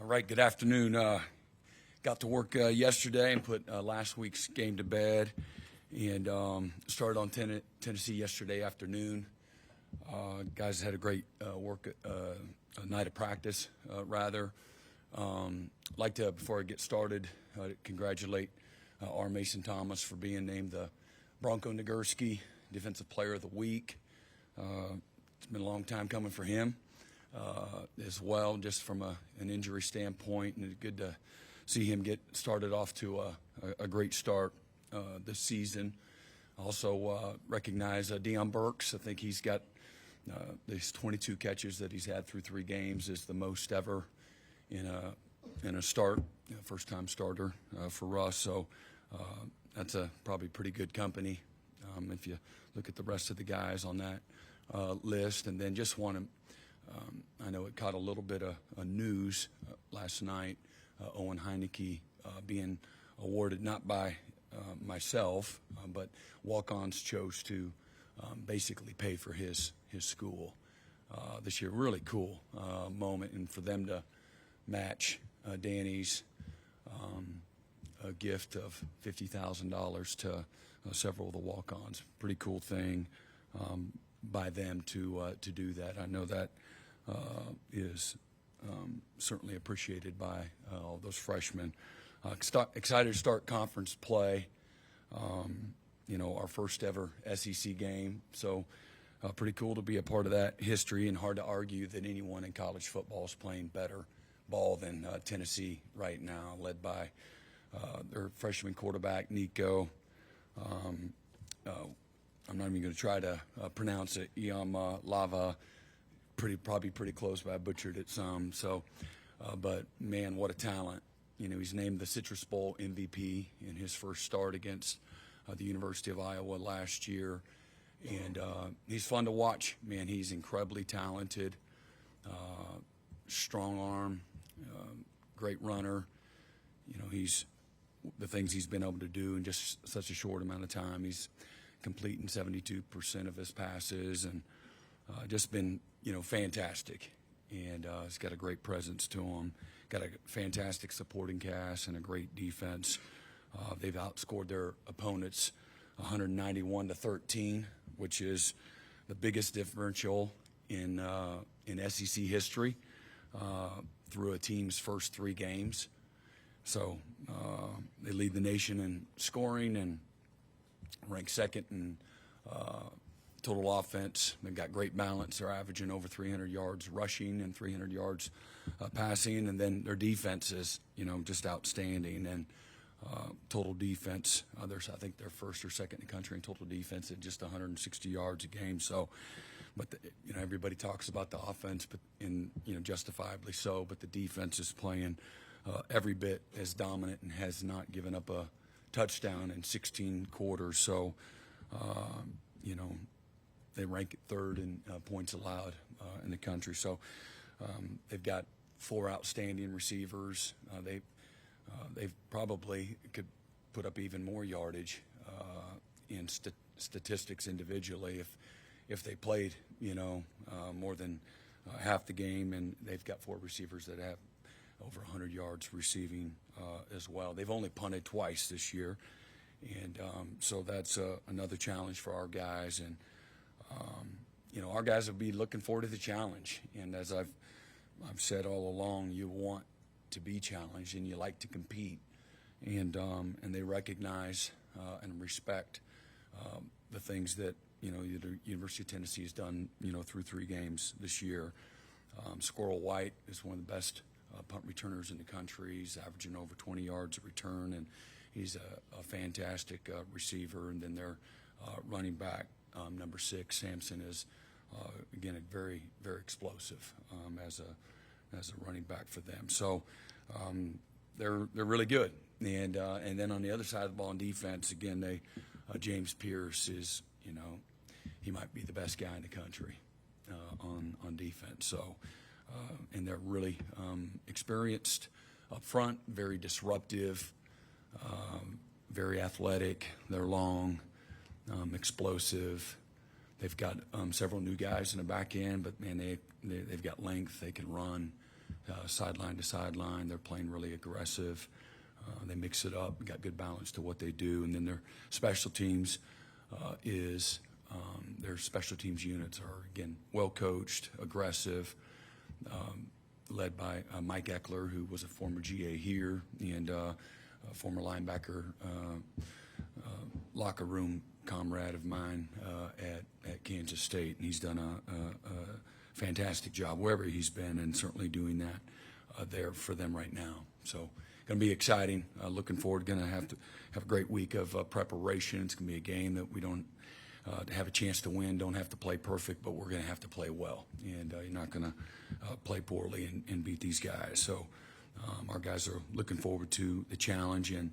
All right, good afternoon. Got to work yesterday and put last week's game to bed, and started on Tennessee yesterday afternoon. Guys had a great night of practice, rather. Like to, before I get started, congratulate R. Mason Thomas for being named the Bronco Nagurski Defensive Player of the Week. It's been a long time coming for him. As well, just from an injury standpoint, and it's good to see him get started off to a great start this season. Also recognize Deion Burks. I think he's got these 22 catches that he's had through 3 games is the most ever in a start, first-time starter for us. So that's probably pretty good company if you look at the rest of the guys on that list. And then just want to I know it caught a little bit of news last night, Owen Heineke being awarded not by myself, but walk-ons chose to basically pay for his school this year. Really cool moment, and for them to match Danny's a gift of $50,000 to several of the walk-ons. Pretty cool thing by them to do that. I know that is certainly appreciated by all those freshmen. Excited to start conference play. Our first ever SEC game. So pretty cool to be a part of that history, and hard to argue that anyone in college football is playing better ball than Tennessee right now, led by their freshman quarterback, Nico. I'm not even going to try to pronounce it. Iam Lava. Probably pretty close, but I butchered it some. So, but man, what a talent! He's named the Citrus Bowl MVP in his first start against the University of Iowa last year, and he's fun to watch. Man, he's incredibly talented, strong arm, great runner. He's the things he's been able to do in just such a short amount of time. He's completing 72% of his passes, and just been fantastic. And he's got a great presence to him. Got a fantastic supporting cast and a great defense. They've outscored their opponents 191-13, which is the biggest differential in SEC history through a team's first 3 games. So they lead the nation in scoring and rank second in total offense. They've got great balance. They're averaging over 300 yards rushing and 300 yards passing. And then their defense is, just outstanding. And total defense, I think they're first or second in the country in total defense at just 160 yards a game. So, but everybody talks about the offense, but justifiably so. But the defense is playing every bit as dominant and has not given up a touchdown in 16 quarters. So, they rank 3rd in points allowed in the country. So they've got 4 outstanding receivers. They probably could put up even more yardage in statistics individually if they played more than half the game. And they've got 4 receivers that have over 100 yards receiving as well. They've only punted twice this year, and so that's another challenge for our guys. And our guys will be looking forward to the challenge. And as I've said all along, you want to be challenged and you like to compete. And they recognize and respect the things that the University of Tennessee has done through 3 games this year. Squirrel White is one of the best punt returners in the country. He's averaging over 20 yards a return, and he's a fantastic receiver. And then their running back, number 6, Sampson, is again very, very explosive as a running back for them. So they're really good. And then on the other side of the ball in defense, again, James Pierce is he might be the best guy in the country on defense. So and they're really experienced up front, very disruptive, very athletic. They're long, explosive. They've got several new guys in the back end, but man, they've got length. They can run. sideline to sideline. They're playing really aggressive. They mix it up, got good balance to what they do. And then their special teams their special teams units are, again, well coached, aggressive, led by Mike Eckler, who was a former GA here and a former linebacker, locker room comrade of mine at Kansas State. And he's done a fantastic job wherever he's been, and certainly doing that there for them right now. So going to be exciting. Looking forward. Going to have a great week of preparation. It's going to be a game that we don't have a chance to win. Don't have to play perfect, but we're going to have to play well. And you're not going to play poorly and beat these guys. So our guys are looking forward to the challenge. And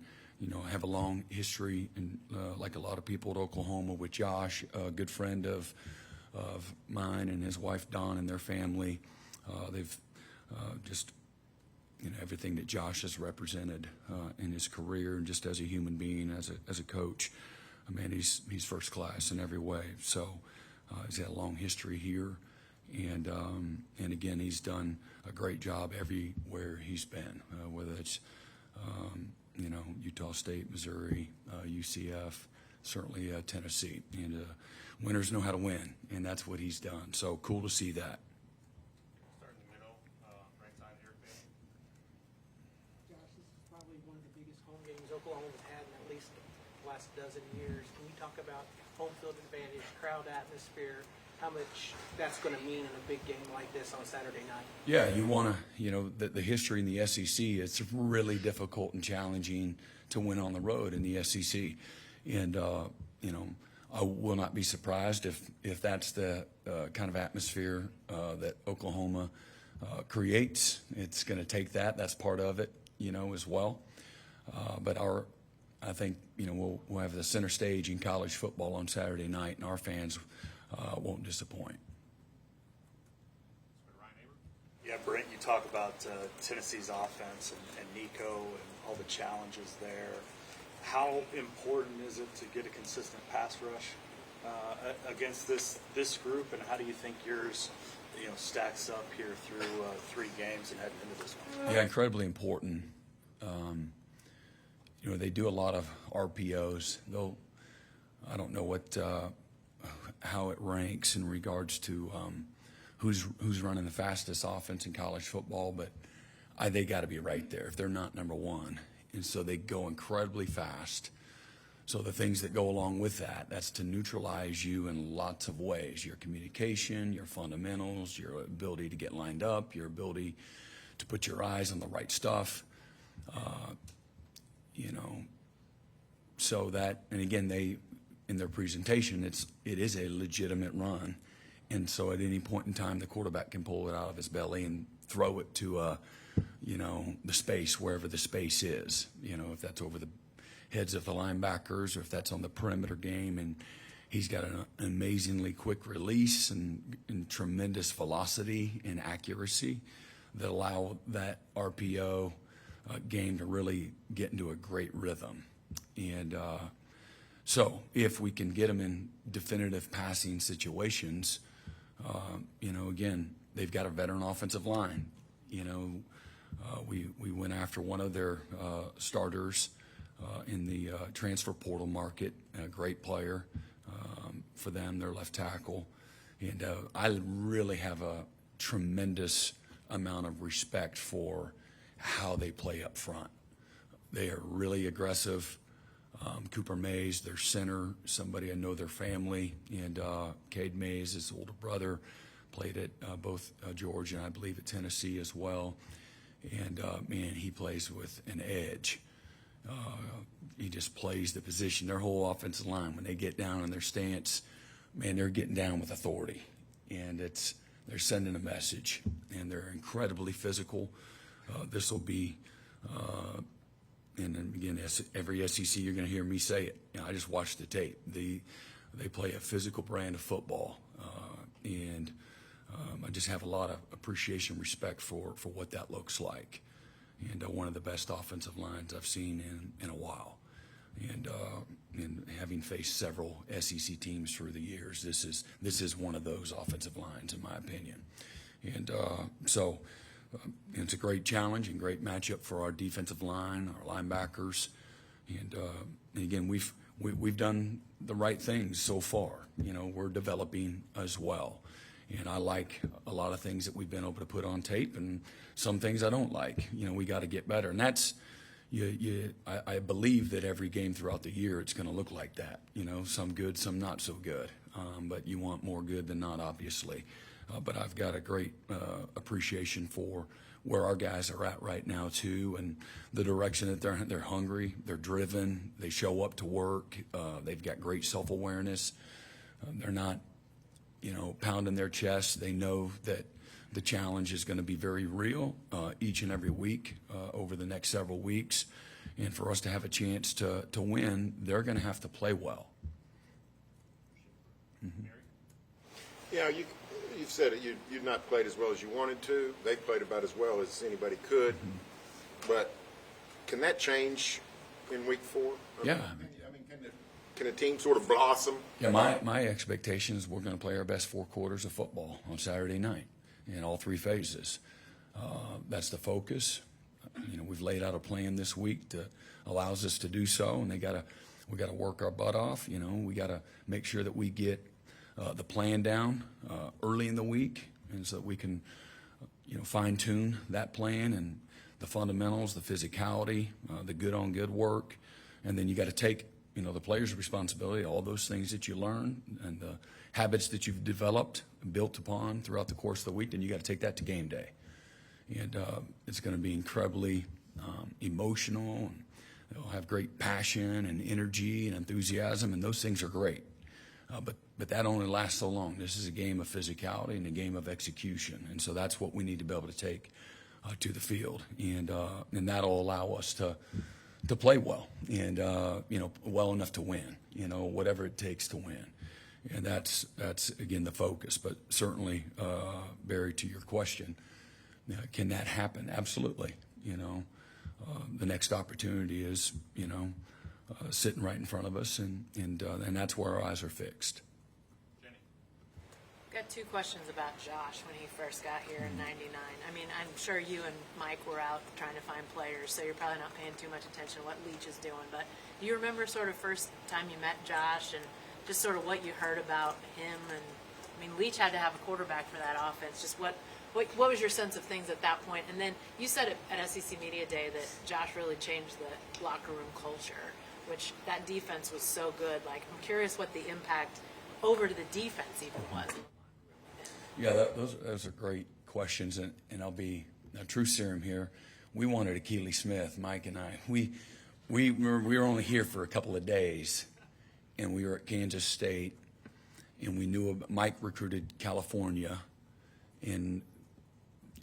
I have a long history, and like a lot of people at Oklahoma, with Josh, a good friend of mine and his wife Dawn and their family. They've just everything that Josh has represented in his career and just as a human being, as a coach. I mean, he's first class in every way. So he's had a long history here, and again, he's done a great job everywhere he's been, whether it's Utah State, Missouri, UCF, certainly Tennessee. And winners know how to win, and that's what he's done. So cool to see that. Start in the middle, right side here. Josh, this is probably one of the biggest home games Oklahoma's had in at least the last dozen years. Can you talk about home field advantage, crowd atmosphere, how much that's going to mean in a big game like this on Saturday night? Yeah, you want to, the history in the SEC, it's really difficult and challenging to win on the road in the SEC. And, I will not be surprised if that's the kind of atmosphere that Oklahoma creates. It's going to take that. That's part of it, as well. But I think, we'll have the center stage in college football on Saturday night, and our fans won't disappoint. Yeah, Brent, you talk about Tennessee's offense and Nico and all the challenges there. How important is it to get a consistent pass rush against this group, and how do you think yours stacks up here through 3 games and heading into this one? Yeah, incredibly important. They do a lot of RPOs. I don't know how it ranks in regards to who's running the fastest offense in college football, but they got to be right there if they're not number one. And so they go incredibly fast. So the things that go along with that's to neutralize you in lots of ways: your communication, your fundamentals, your ability to get lined up, your ability to put your eyes on the right stuff. So that, and again, in their presentation, it is a legitimate run. And so at any point in time, the quarterback can pull it out of his belly and throw it to the space, wherever the space is, if that's over the heads of the linebackers or if that's on the perimeter game. And he's got an amazingly quick release and tremendous velocity and accuracy that allow that RPO game to really get into a great rhythm. And so if we can get them in definitive passing situations, again, they've got a veteran offensive line. We went after one of their starters in the transfer portal market, a great player for them, their left tackle. And I really have a tremendous amount of respect for how they play up front. They are really aggressive. Cooper Mays, their center, somebody I know their family, and Cade Mays, his older brother, played at both Georgia and I believe at Tennessee as well. And man, he plays with an edge. He just plays the position. Their whole offensive line, when they get down in their stance, man, they're getting down with authority, and they're sending a message, and they're incredibly physical. This will be. And then again, every SEC, you're going to hear me say it. I just watched the tape. They play a physical brand of football, and I just have a lot of appreciation, respect for what that looks like. And one of the best offensive lines I've seen in a while. And having faced several SEC teams through the years, this is one of those offensive lines, in my opinion. And so it's a great challenge and great matchup for our defensive line, our linebackers, and again, we've done the right things so far. You know, we're developing as well, and I like a lot of things that we've been able to put on tape, and some things I don't like. You know, we got to get better, and that's. I believe that every game throughout the year it's going to look like that. You know, some good, some not so good. But you want more good than not, obviously. But I've got a great appreciation for where our guys are at right now too, and the direction that they're hungry, they're driven, they show up to work, they've got great self-awareness. They're not, you know, pounding their chests. They know that the challenge is going to be very real each and every week over the next several weeks. And for us to have a chance to win, they're going to have to play well. Mm-hmm. Yeah, you've said it. You've not played as well as you wanted to. They played about as well as anybody could. Mm-hmm. But can that change in week 4? Yeah. I mean, can a team sort of blossom? Yeah, my expectation is we're going to play our best 4 quarters of football on Saturday night in all 3 phases. That's the focus. You know, we've laid out a plan this week that allows us to do so, and we got to work our butt off. You know, we got to make sure that we get the plan down early in the week, and so that we can, you know, fine tune that plan and the fundamentals, the physicality, the good on good work, and then you got to take, you know, the player's responsibility, all those things that you learn and the habits that you've developed and built upon throughout the course of the week, then you got to take that to game day. And it's going to be incredibly emotional, and they'll have great passion and energy and enthusiasm, and those things are great. But that only lasts so long. This is a game of physicality and a game of execution, and so that's what we need to be able to take to the field, and that'll allow us to play well and you know, well enough to win. You know, whatever it takes to win. And that's again the focus. But certainly, Barry, to your question, can that happen? Absolutely. You know, the next opportunity is, you know, sitting right in front of us, and that's where our eyes are fixed. Jenny. Got 2 questions about Josh when he first got here in '99. I mean, I'm sure you and Mike were out trying to find players, so you're probably not paying too much attention to what Leach is doing. But do you remember sort of first time you met Josh and just sort of what you heard about him? And I mean, Leach had to have a quarterback for that offense. Just what was your sense of things at that point? And then you said it at SEC Media Day that Josh really changed the locker room culture, which that defense was so good. Like, I'm curious what the impact over to the defense even was. Yeah, those are great questions, and I'll be a true serum here. We wanted Akili Smith, Mike and I. We were only here for a couple of days, and we were at Kansas State, and we knew Mike recruited California, and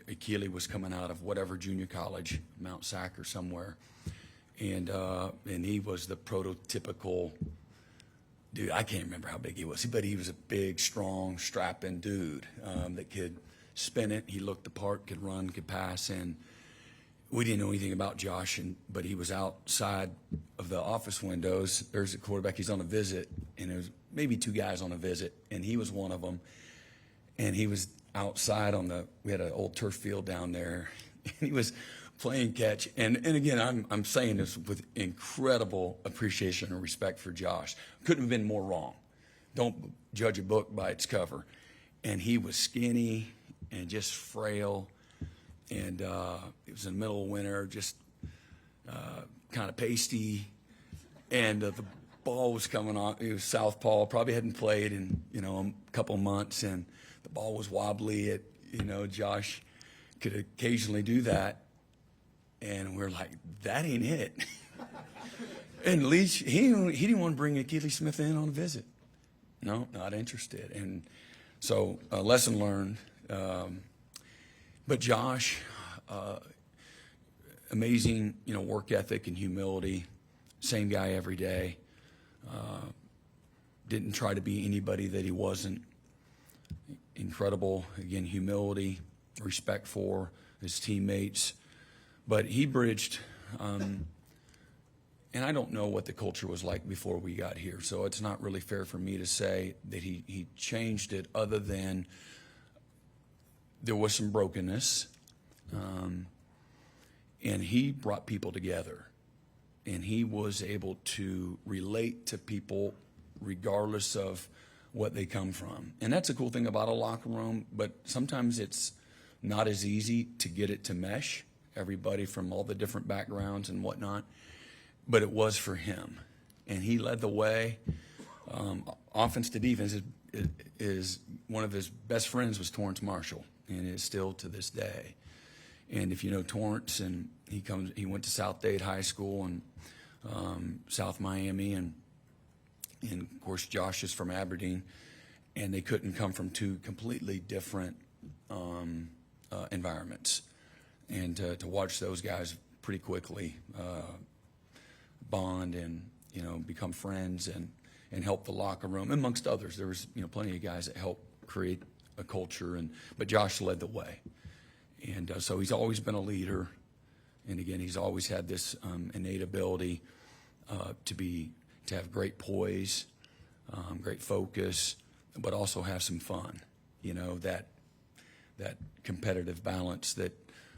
Akili was coming out of whatever junior college, Mount Sac or somewhere, and he was the prototypical dude. I can't remember how big he was, but he was a big, strong, strapping dude that could spin it. He looked the part, could run, could pass, and we didn't know anything about Josh, but he was outside of the office windows. There's a quarterback. He's on a visit, and there was maybe 2 guys on a visit, and he was one of them. And he was outside we had an old turf field down there, and he was playing catch. And again, I'm saying this with incredible appreciation and respect for Josh. Couldn't have been more wrong. Don't judge a book by its cover. And he was skinny and just frail. And it was in the middle of winter, just kind of pasty. And the ball was coming on. It was southpaw. Probably hadn't played in, you know, a couple of months. And the ball was wobbly. Josh could occasionally do that. And we're like, that ain't it. And Leach, he didn't want to bring Akili Smith in on a visit. No, not interested. And so, lesson learned. But Josh, amazing, work ethic and humility. Same guy every day. Didn't try to be anybody that he wasn't. Incredible, again, humility, respect for his teammates. But he bridged, and I don't know what the culture was like before we got here, so it's not really fair for me to say that he changed it, other than there was some brokenness, And he brought people together. And he was able to relate to people regardless of what they come from. And that's a cool thing about a locker room, but sometimes it's not as easy to get it to mesh, everybody from all the different backgrounds and whatnot. But it was for him. And he led the way. Offense to defense is one of his best friends was Torrance Marshall, and is still to this day. And if you know Torrance, and he went to South Dade High School and South Miami, and of course Josh is from Aberdeen, and they couldn't come from two completely different environments. And to watch those guys pretty quickly bond and become friends and help the locker room, amongst others. There was plenty of guys that helped create a culture, but Josh led the way. And so he's always been a leader, and again, he's always had this innate ability to have great poise, great focus, but also have some fun. That competitive balance that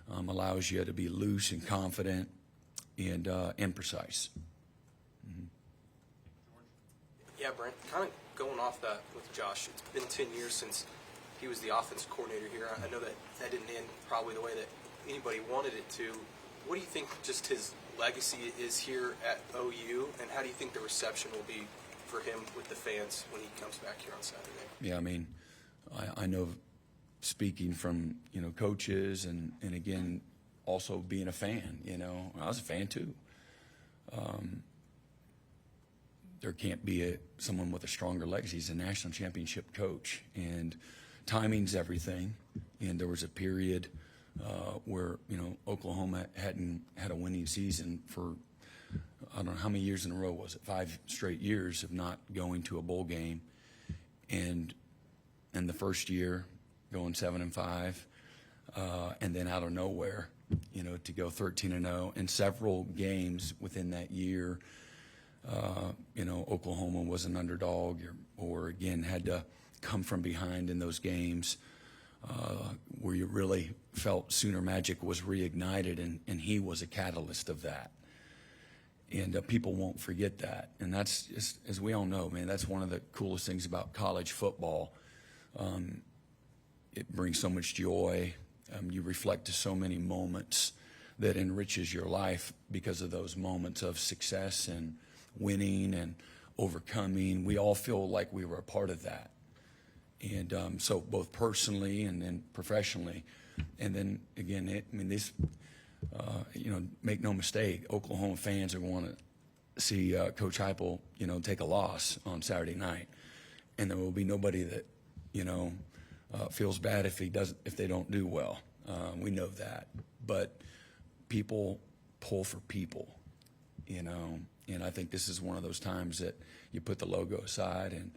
allows you to be loose and confident and precise. Yeah, Brent, kind of going off that with Josh, it's been 10 years since he was the offensive coordinator here. I know that didn't end probably the way that anybody wanted it to. What do you think just his legacy is here at OU, and how do you think the reception will be for him with the fans when he comes back here on Saturday? Yeah, I mean, I know speaking from, coaches and again, also being a fan, I was a fan too. There can't be someone with a stronger legacy. He's a national championship coach, and timing's everything. And there was a period where Oklahoma hadn't had a winning season for I don't know how many years in a row was it? 5 straight years of not going to a bowl game, and the first year going 7-5, and then out of nowhere, to go 13-0 in several games within that year. Oklahoma was an underdog or again had to come from behind in those games where you really felt Sooner Magic was reignited, and he was a catalyst of that. And people won't forget that. And that's just, as we all know, man, that's one of the coolest things about college football. It brings so much joy. You reflect to so many moments that enriches your life because of those moments of success and winning and overcoming. We all feel like we were a part of that. And so both personally and then professionally. And then, again, make no mistake, Oklahoma fans are going to see Coach Heupel, take a loss on Saturday night. And there will be nobody that, feels bad if they don't do well. We know that. But people pull for people, and I think this is one of those times that you put the logo aside and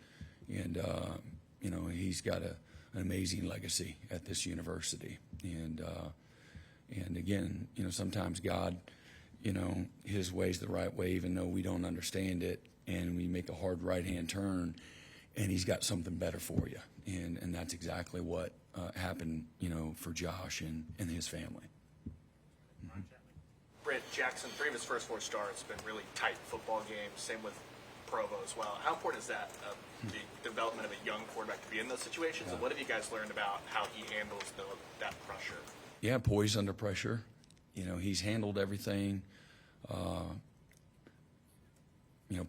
he's got an amazing legacy at this university. And again, sometimes God, his way's the right way, even though we don't understand it, and we make a hard right-hand turn, and he's got something better for you. And that's exactly what happened, for Josh and his family. Brent, Jackson, 3 of his first 4 starts, been really tight football games. Same with Provo as well. How important is that, the development of a young quarterback to be in those situations? And what have you guys learned about how he handles that pressure? Yeah, poised under pressure. He's handled everything,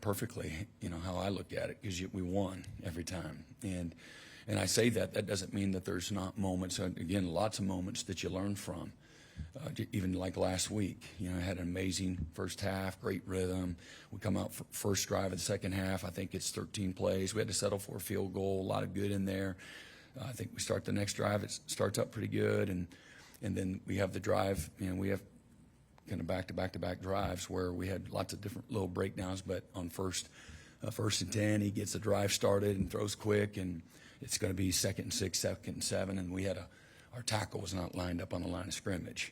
perfectly, how I look at it, because we won every time. And I say that doesn't mean that there's not moments, again, lots of moments that you learn from. Even like last week, I had an amazing first half, great rhythm. We come out for first drive of the second half. I think it's 13 plays. We had to settle for a field goal, a lot of good in there. I think we start the next drive. It starts up pretty good, and then we have the drive. We have kind of back-to-back drives where we had lots of different little breakdowns. But on first and 10, he gets the drive started and throws quick, and it's going to be 2nd and 6, 2nd and 7, and we had our tackle was not lined up on the line of scrimmage.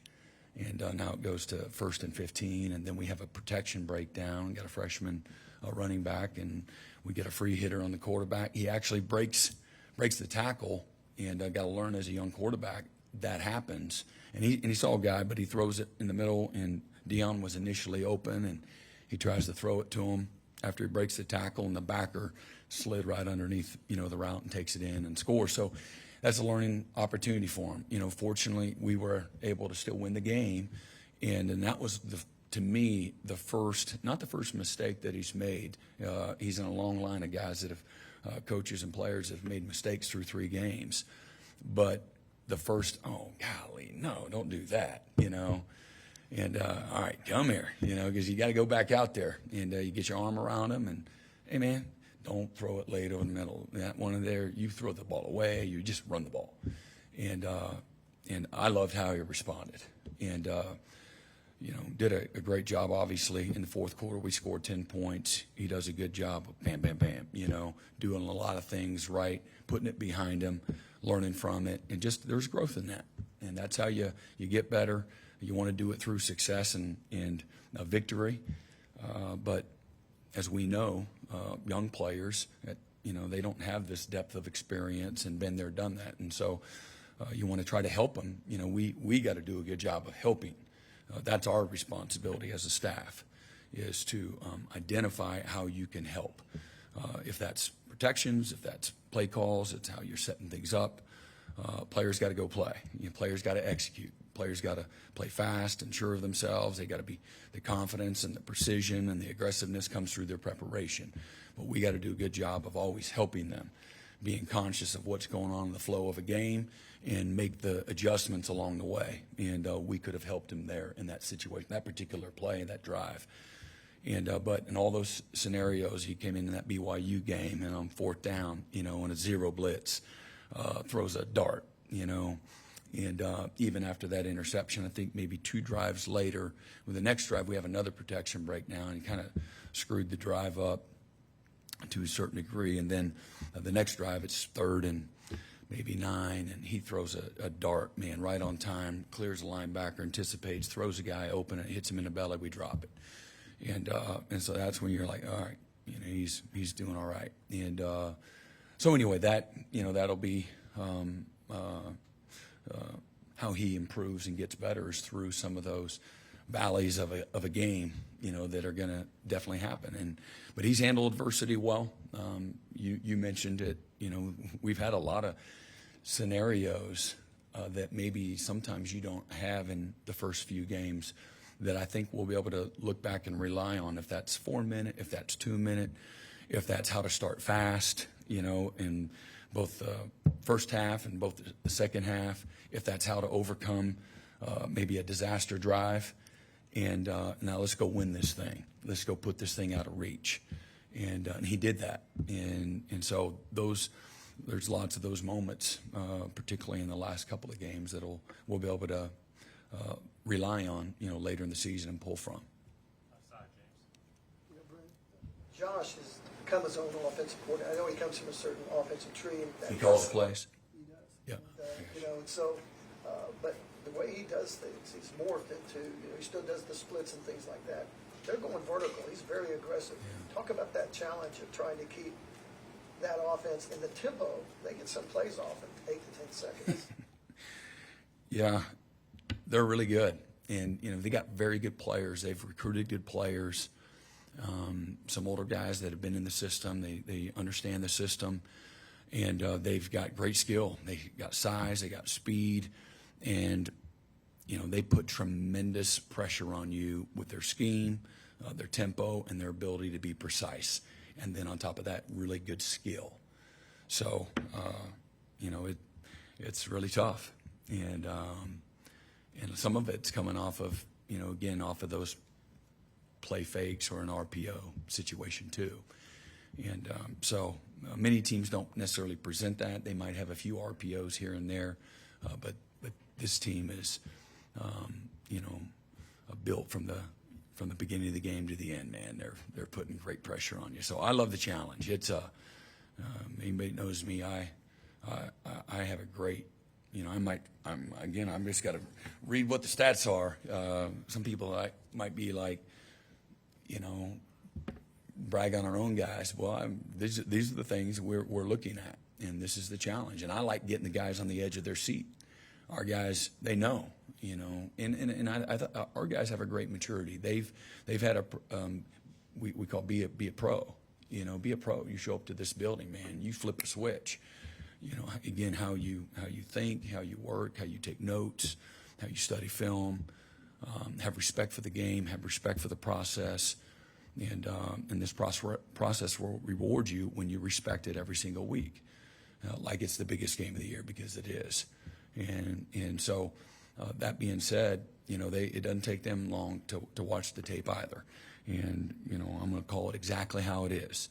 And now it goes to 1st and 15, and then we have a protection breakdown. We got a freshman running back, and we get a free hitter on the quarterback. He actually breaks the tackle, and got to learn as a young quarterback that happens, and he saw a guy, but he throws it in the middle, and Dion was initially open, and he tries to throw it to him after he breaks the tackle, and the backer slid right underneath, the route and takes it in and scores. So that's a learning opportunity for him. Fortunately, we were able to still win the game, and that was to me, not the first mistake that he's made. He's in a long line of guys that have, coaches and players that have made mistakes through 3 games. But the first, oh, golly, no, don't do that, And, all right, come here, because you got to go back out there. And you get your arm around him and, hey, man, don't throw it late over the middle. That one in there, you throw the ball away, you just run the ball. And I loved how he responded. And, did a great job, obviously. In the fourth quarter, we scored 10 points. He does a good job of bam, bam, bam, doing a lot of things right, putting it behind him, learning from it. And just there's growth in that. And that's how you get better. You want to do it through success and victory. But as we know, young players, they don't have this depth of experience and been there, done that. And so you want to try to help them. We got to do a good job of helping. That's our responsibility as a staff, is to identify how you can help. If that's protections, if that's play calls, it's how you're setting things up. Players got to go play. Players got to execute. Players got to play fast and sure of themselves. They got to be the confidence and the precision and the aggressiveness comes through their preparation. But we got to do a good job of always helping them, being conscious of what's going on in the flow of a game and make the adjustments along the way. And we could have helped him there in that situation, that particular play, that drive. And but in all those scenarios, he came in that BYU game and on 4th down, in a 0 blitz, throws a dart, And even after that interception, I think maybe 2 drives later, with the next drive, we have another protection break now, and he kind of screwed the drive up to a certain degree. And then the next drive, it's 3rd and maybe 9, and he throws a dart, man, right on time, clears the linebacker, anticipates, throws a guy open, and hits him in the belly. We drop it. And so that's when you're like, all right, he's doing all right. And so anyway, that'll be how he improves and gets better is through some of those valleys of a game, that are going to definitely happen. But he's handled adversity well. You mentioned it. We've had a lot of scenarios that maybe sometimes you don't have in the first few games that I think we'll be able to look back and rely on, if that's 4-minute, if that's 2-minute, if that's how to start fast, in both the first half and both the second half, if that's how to overcome maybe a disaster drive. And now let's go win this thing. Let's go put this thing out of reach. And he did that. And so there's lots of those moments, particularly in the last couple of games, that we'll be able to rely on, later in the season and pull from. Josh has become his own offensive coordinator. I know he comes from a certain offensive tree. He calls the plays. He does. Yeah. And so, but the way he does things, he's morphed into, he still does the splits and things like that. They're going vertical. He's very aggressive. Yeah. Talk about that challenge of trying to keep that offense in the tempo. They get some plays off in 8 to 10 seconds. Yeah, they're really good. And, they got very good players. They've recruited good players. Some older guys that have been in the system. They understand the system. And they've got great skill. They got size. They got speed. And, they put tremendous pressure on you with their scheme, their tempo, and their ability to be precise. And then on top of that, really good skill. So, it's really tough. And some of it's coming off of, off of those play fakes or an RPO situation too. And so many teams don't necessarily present that. They might have a few RPOs here and there, but this team is, built from the beginning of the game to the end. Man, they're putting great pressure on you. So I love the challenge. It's anybody knows me. I have a great. I'm just got to read what the stats are. Some people might be like, brag on our own guys. Well, these are the things we're looking at, and this is the challenge. And I like getting the guys on the edge of their seat. our guys, they know, and I thought our guys have a great maturity. They've had we call be a pro, be a pro. You show up to this building, man, you flip a switch, again, how you think, how you work, how you take notes, how you study film, have respect for the game, have respect for the process. And this process will reward you when you respect it every single week, like it's the biggest game of the year, because it is. And so that being said, it doesn't take them long to watch the tape either. And I'm going to call it exactly how it is.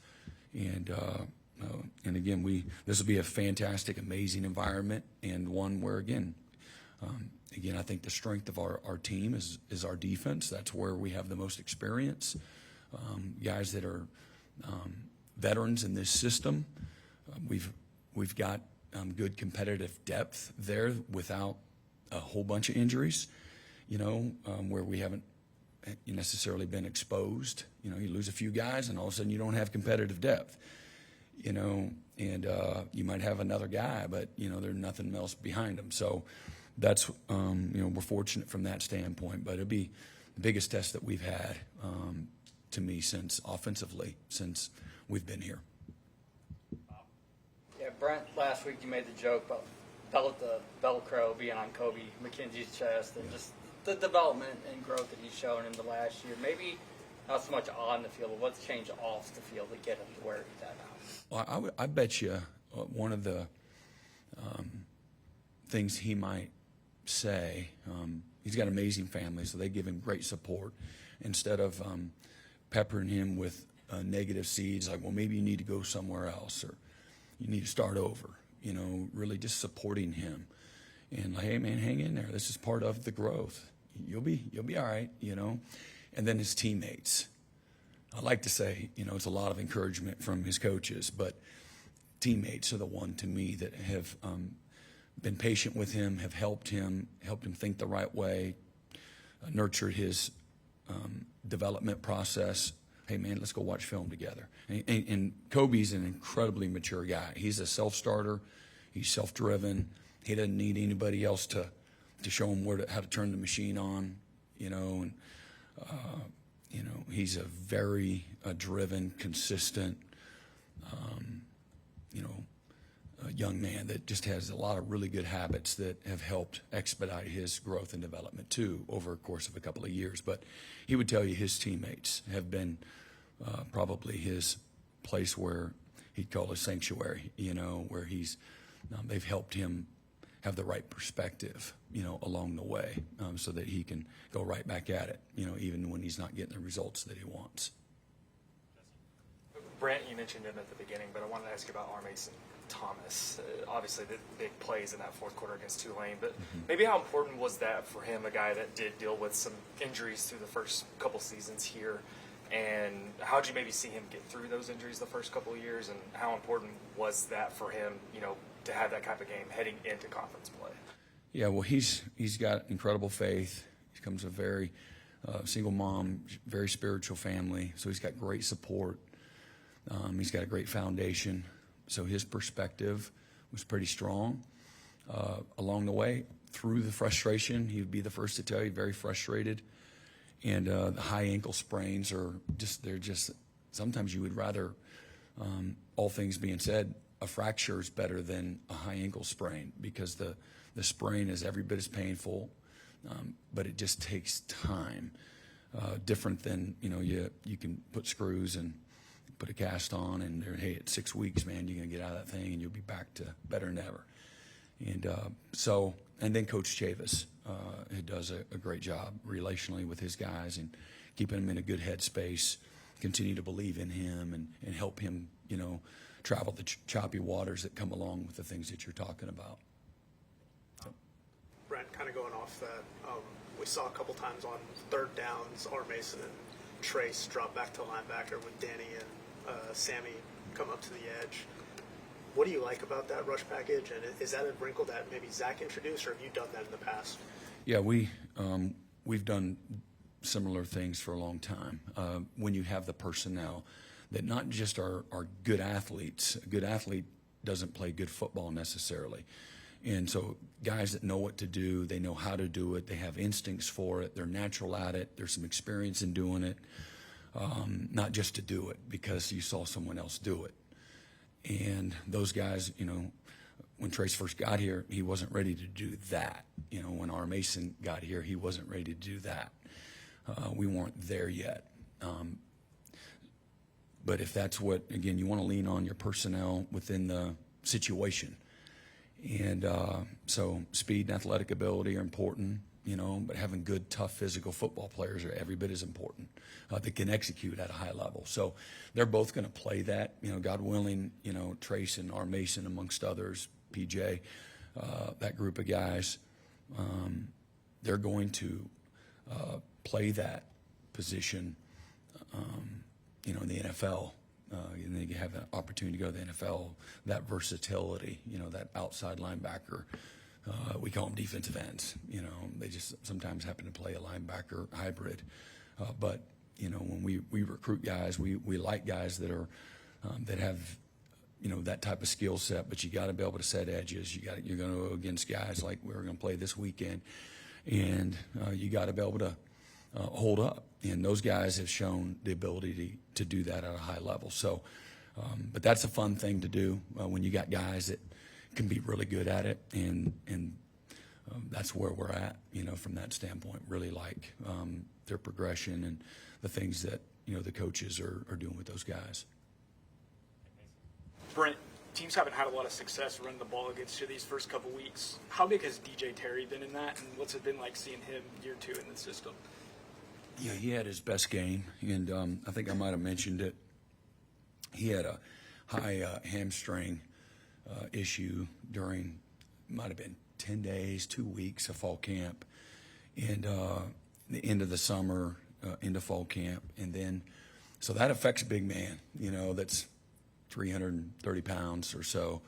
And again, this will be a fantastic, amazing environment, and one where again, I think the strength of our team is our defense. That's where we have the most experience. Guys that are veterans in this system. We've got good competitive depth there without a whole bunch of injuries, where we haven't necessarily been exposed. You lose a few guys and all of a sudden you don't have competitive depth, and you might have another guy, but, there's nothing else behind them. So that's, we're fortunate from that standpoint, but it'll be the biggest test that we've had, to me, since since we've been here. Yeah, Brent, last week you made the joke about the Velcro being on Kobe McKenzie's chest, and just the development and growth that he's shown in the last year. Maybe not so much on the field, but what's changed off the field to get him to where he's at now? Well, I bet you one of the things he might say, he's got an amazing family, so they give him great support. Instead of peppering him with negative seeds, like, well, maybe you need to go somewhere else, or you need to start over, really just supporting him. And like, hey, man, hang in there. This is part of the growth. You'll be all right, And then his teammates. I like to say, it's a lot of encouragement from his coaches, but teammates are the one, to me, that have been patient with him, have helped him think the right way, nurtured his development process. Hey, man, let's go watch film together. And Kobe's an incredibly mature guy. He's a self-starter. He's self-driven. He doesn't need anybody else to show him how to turn the machine on, And he's a very driven, consistent, a young man that just has a lot of really good habits that have helped expedite his growth and development too over a course of a couple of years. But he would tell you his teammates have been probably his place where he'd call a sanctuary, where they've helped him have the right perspective, along the way, so that he can go right back at it, even when he's not getting the results that he wants. Brent, you mentioned him at the beginning, but I wanted to ask you about Mason Thomas. Obviously, the big plays in that fourth quarter against Tulane, but maybe how important was that for him, a guy that did deal with some injuries through the first couple seasons here, and how'd you maybe see him get through those injuries the first couple of years, and how important was that for him, to have that type of game heading into conference play? Yeah, well, he's got incredible faith. He comes from a very single mom, very spiritual family, so he's got great support. He's got a great foundation, so his perspective was pretty strong. Along the way, through the frustration, he would be the first to tell you, very frustrated. And the high ankle sprains they're just, sometimes you would rather, all things being said, a fracture is better than a high ankle sprain, because the sprain is every bit as painful, but it just takes time. Different than, you can put screws and put a cast on, and hey, at 6 weeks, man, you're going to get out of that thing and you'll be back to better than ever. And then Coach Chavis, who does a great job relationally with his guys and keeping them in a good headspace, continue to believe in him and help him, travel the choppy waters that come along with the things that you're talking about. Brent, kind of going off that, we saw a couple times on third downs, R. Mason and Trace drop back to linebacker with Danny and Sammy come up to the edge. What do you like about that rush package, and is that a wrinkle that maybe Zach introduced, or have you done that in the past? Yeah, we've done similar things for a long time. When you have the personnel that not just are good athletes. A good athlete doesn't play good football necessarily. And so guys that know what to do, they know how to do it, they have instincts for it, they're natural at it, there's some experience in doing it, not just to do it because you saw someone else do it. And those guys, you know, when Trace first got here, he wasn't ready to do that. You know, when R. Mason got here, he wasn't ready to do that. We weren't there yet. But if that's what, again, you want to lean on your personnel within the situation. And so speed and athletic ability are important, you know, but having good, tough, physical football players are every bit as important that can execute at a high level. So they're both going to play that, you know, God willing, you know, Trace and R. Mason, amongst others, PJ, that group of guys, they're going to play that position, you know, in the NFL. And they have an opportunity to go to the NFL, that versatility, you know, that outside linebacker. We call them defensive ends. You know, they just sometimes happen to play a linebacker hybrid. But, you know, when we recruit guys, we like guys that are that have, you know, that type of skill set. But you got to be able to set edges. You're going to go against guys like we're going to play this weekend, and you got to be able to hold up. And those guys have shown the ability to do that at a high level. So, but that's a fun thing to do when you got guys that can be really good at it. And that's where we're at, you know, from that standpoint. Really like their progression and the things that, you know, the coaches are doing with those guys. Brent, teams haven't had a lot of success running the ball against you these first couple weeks. How big has DJ Terry been in that, and what's it been like seeing him year two in the system? Yeah, he had his best game, and I think I might have mentioned it. He had a high hamstring issue during, might have been 10 days, 2 weeks of fall camp, and the end of the summer into fall camp. And then, so that affects a big man, you know, that's 330 pounds or so.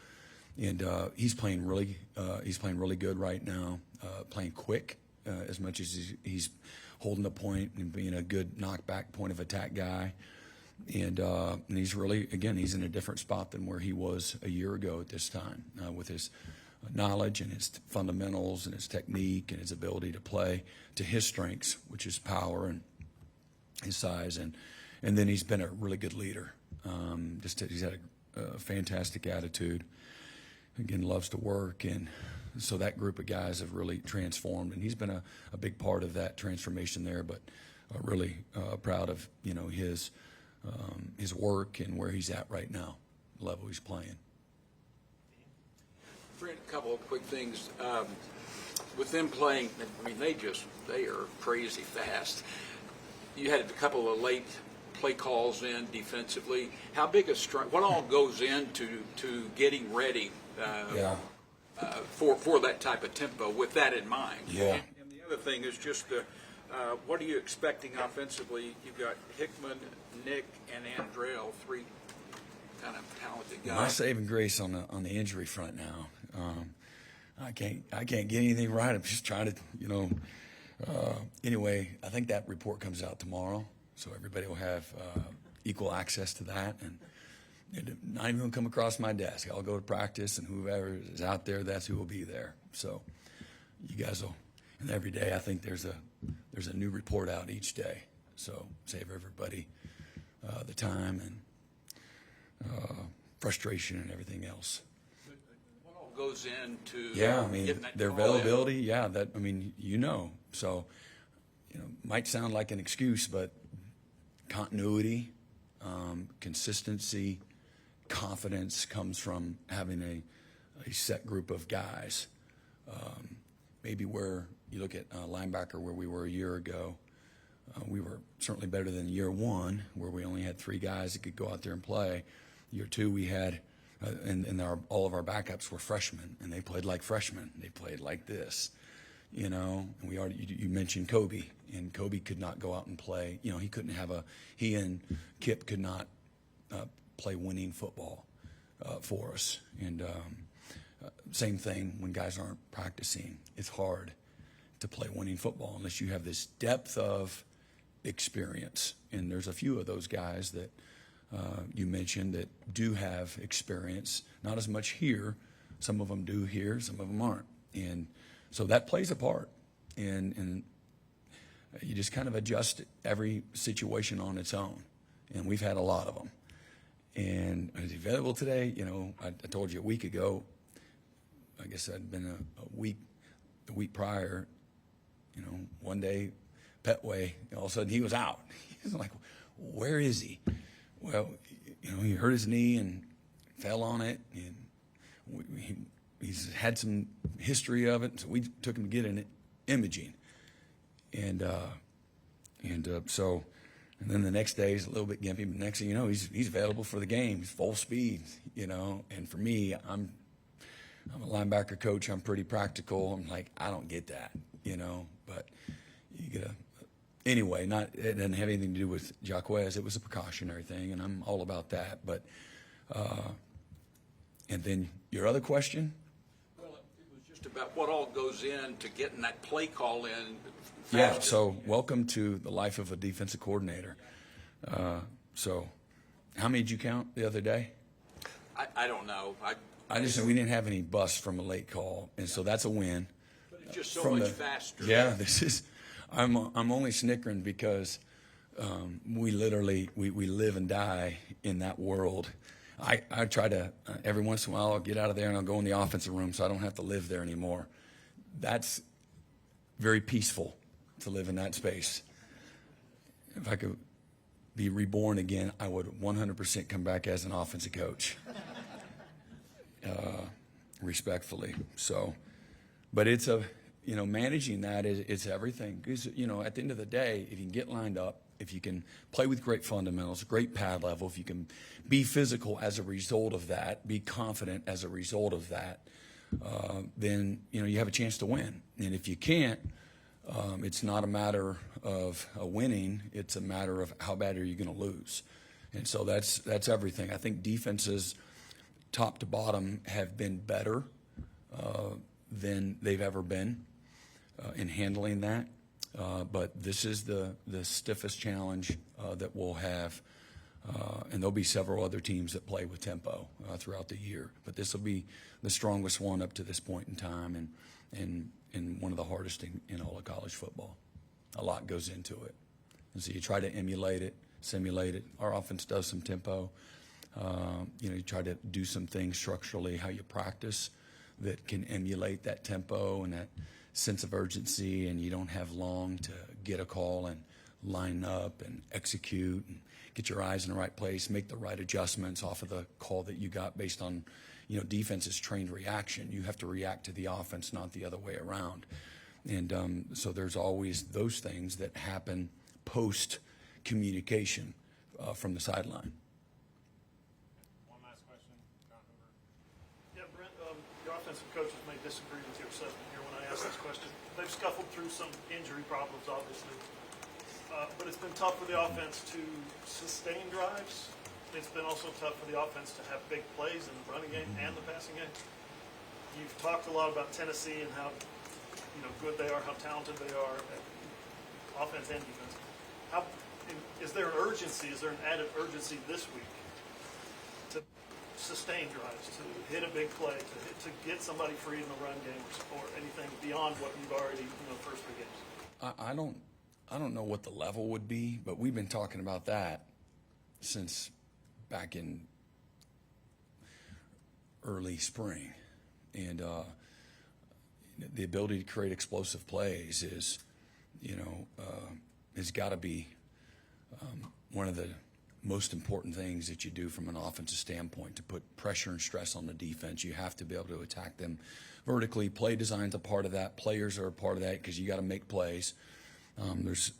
And he's playing really good right now, playing quick as much as he's holding the point and being a good knockback point of attack guy. And he's really, again, he's in a different spot than where he was a year ago at this time with his knowledge and his fundamentals and his technique and his ability to play to his strengths, which is power and his size. And then he's been a really good leader. He's had a fantastic attitude. Again, loves to work, and so that group of guys have really transformed, and he's been a big part of that transformation there. But really proud of, you know, his work and where he's at right now, the level he's playing. Brent, a couple of quick things. With them playing, I mean, they are crazy fast. You had a couple of late play calls in defensively. How big a strength? What all goes into getting ready for that type of tempo with that in mind? Yeah. And the other thing is just what are you expecting offensively? You've got Hickman, Nick, and Andrell, three kind of talented guys. My saving grace on the injury front now. I can't get anything right. I'm just trying to, you know. Anyway, I think that report comes out tomorrow, so everybody will have equal access to that, and it not even going to come across my desk. I'll go to practice, and whoever is out there, that's who will be there. So you guys will, and every day I think there's a new report out each day. So save everybody the time and frustration and everything else. What all goes into I mean, getting that their call in? availability, I mean, you know. So, you know, might sound like an excuse, but continuity, consistency, confidence comes from having a set group of guys. Maybe where you look at linebacker where we were a year ago, we were certainly better than year one, where we only had three guys that could go out there and play. Year two, we had, all of our backups were freshmen, and they played like freshmen. They played like this, you know. And you mentioned Kobe, and Kobe could not go out and play. You know, he and Kip could not play winning football for us. And same thing when guys aren't practicing. It's hard to play winning football unless you have this depth of experience. And there's a few of those guys that you mentioned that do have experience, not as much here Some of them do here, some of them aren't. And so that plays a part. And you just kind of adjust every situation on its own. And we've had a lot of them. And is he available today? You know, I told you a week ago, I guess I'd been a week, the week prior, you know, one day, Petway, all of a sudden he was out. He's like, where is he? Well, you know, he hurt his knee and fell on it, and he's had some history of it, so we took him to get an imaging. And then the next day he's a little bit gimpy, but next thing you know, he's available for the game. He's full speed, you know. And for me, I'm a linebacker coach. I'm pretty practical. I'm like, I don't get that, you know. But you get anyway. It doesn't have anything to do with Jacquez. It was a precautionary thing, and I'm all about that. But and then your other question. Well, it was just about what all goes into getting that play call in. Yeah, so welcome to the life of a defensive coordinator. So how many did you count the other day? I don't know. I just know we didn't have any busts from a late call, and so that's a win. But it's just so much faster. Yeah, I'm only snickering because we literally we live and die in that world. I try to every once in a while I'll get out of there and I'll go in the offensive room so I don't have to live there anymore. That's very peaceful to live in that space. If I could be reborn again, I would 100% come back as an offensive coach. Respectfully. So, but it's managing that it's everything. Because, you know, at the end of the day, if you can get lined up, if you can play with great fundamentals, great pad level, if you can be physical as a result of that, be confident as a result of that, then, you know, you have a chance to win. And if you can't, it's not a matter of winning. It's a matter of how bad are you going to lose. And so that's everything. I think defenses, top to bottom, have been better than they've ever been in handling that. But this is the stiffest challenge that we'll have. And there'll be several other teams that play with tempo throughout the year. But this will be the strongest one up to this point in time and one of the hardest in all of college football. A lot goes into it. And so you try to emulate it, simulate it. Our offense does some tempo. You try to do some things structurally, how you practice, that can emulate that tempo and that sense of urgency, and you don't have long to get a call and line up and execute and get your eyes in the right place, make the right adjustments off of the call that you got based on, defense is trained reaction. You have to react to the offense, not the other way around. And so there's always those things that happen post-communication from the sideline. One last question. Yeah, Brent, your offensive coaches may disagree with your assessment here when I ask this question. They've scuffled through some injury problems, obviously. But it's been tough for the offense to sustain drives. It's been also tough for the offense to have big plays in the running game and the passing game. You've talked a lot about Tennessee and how good they are, how talented they are at offense and defense. Is there an urgency? Is there an added urgency this week to sustain drives, to hit a big play, to get somebody free in the run game or anything beyond what you've already first three games? I don't know what the level would be, but we've been talking about that since back in early spring. And the ability to create explosive plays is, has got to be one of the most important things that you do from an offensive standpoint. To put pressure and stress on the defense, you have to be able to attack them vertically. Play design's a part of that. Players are a part of that because you got to make plays. There's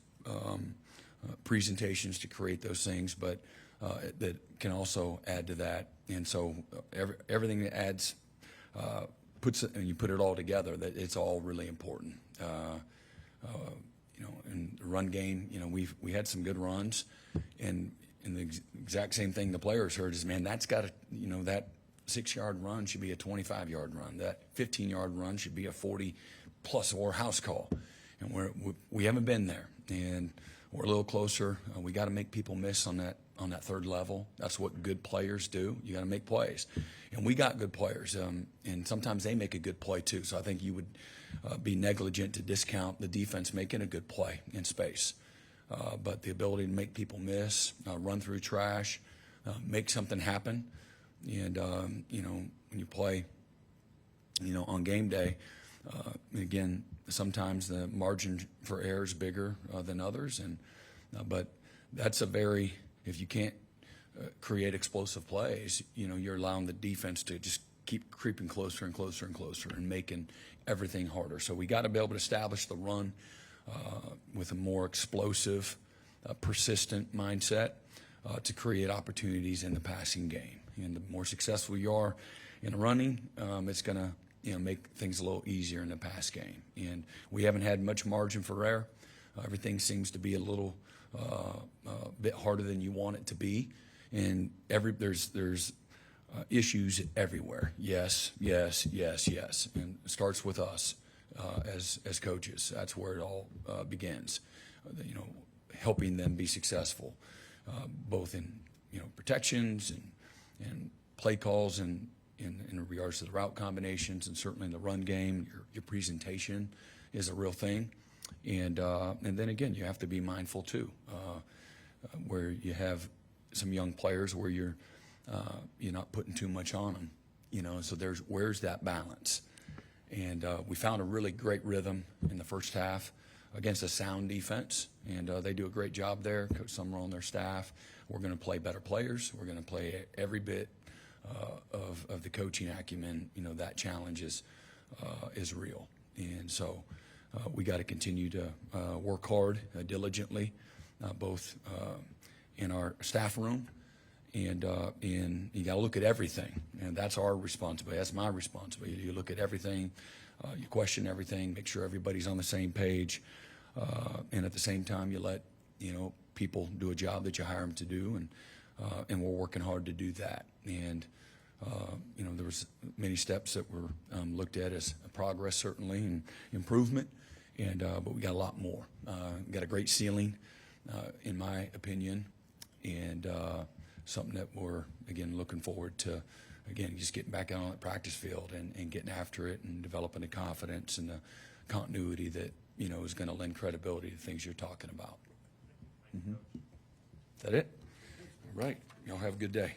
presentations to create those things, but that can also add to that. And so everything that adds puts it, and you put it all together, that it's all really important. In the run game, we had some good runs, and the exact same thing the players heard is, man, that's got to, that 6-yard run should be a 25-yard run. That 15-yard run should be a 40+ or house call. And we haven't been there. And we're a little closer. We got to make people miss on that third level. That's what good players do. You got to make plays, and we got good players, and sometimes they make a good play too. So I think you would be negligent to discount the defense making a good play in space. But the ability to make people miss, run through trash, make something happen, and when you play, on game day, again, sometimes the margin for error is bigger than others, and but that's if you can't create explosive plays, you're allowing the defense to just keep creeping closer and closer and closer and making everything harder. So we got to be able to establish the run with a more explosive, persistent mindset to create opportunities in the passing game. And the more successful you are in running, it's going to make things a little easier in the pass game. And we haven't had much margin for error. Everything seems to be a little bit harder than you want it to be, and there's issues everywhere. Yes, yes, yes, yes, and it starts with us as coaches. That's where it all begins. Helping them be successful, both in protections and play calls and in regards to the route combinations, and certainly in the run game. Your presentation is a real thing. And then again, you have to be mindful too, where you have some young players where you're not putting too much on them, so where's that balance? And we found a really great rhythm in the first half against a sound defense, and they do a great job there. Coach Summer on their staff. We're going to play better players. We're going to play every bit of the coaching acumen. That challenge is real, and so. We got to continue to work hard, diligently, both in our staff room and you got to look at everything, and that's our responsibility. That's my responsibility. You look at everything, you question everything, make sure everybody's on the same page, and at the same time, you let people do a job that you hire them to do, and we're working hard to do that. And there was many steps that were looked at as progress, certainly, and improvement. But we got a lot more. We got a great ceiling, in my opinion, and something that we're, again, looking forward to, again, just getting back out on the practice field and getting after it and developing the confidence and the continuity that, is going to lend credibility to things you're talking about. Mm-hmm. Is that it? All right. Y'all have a good day.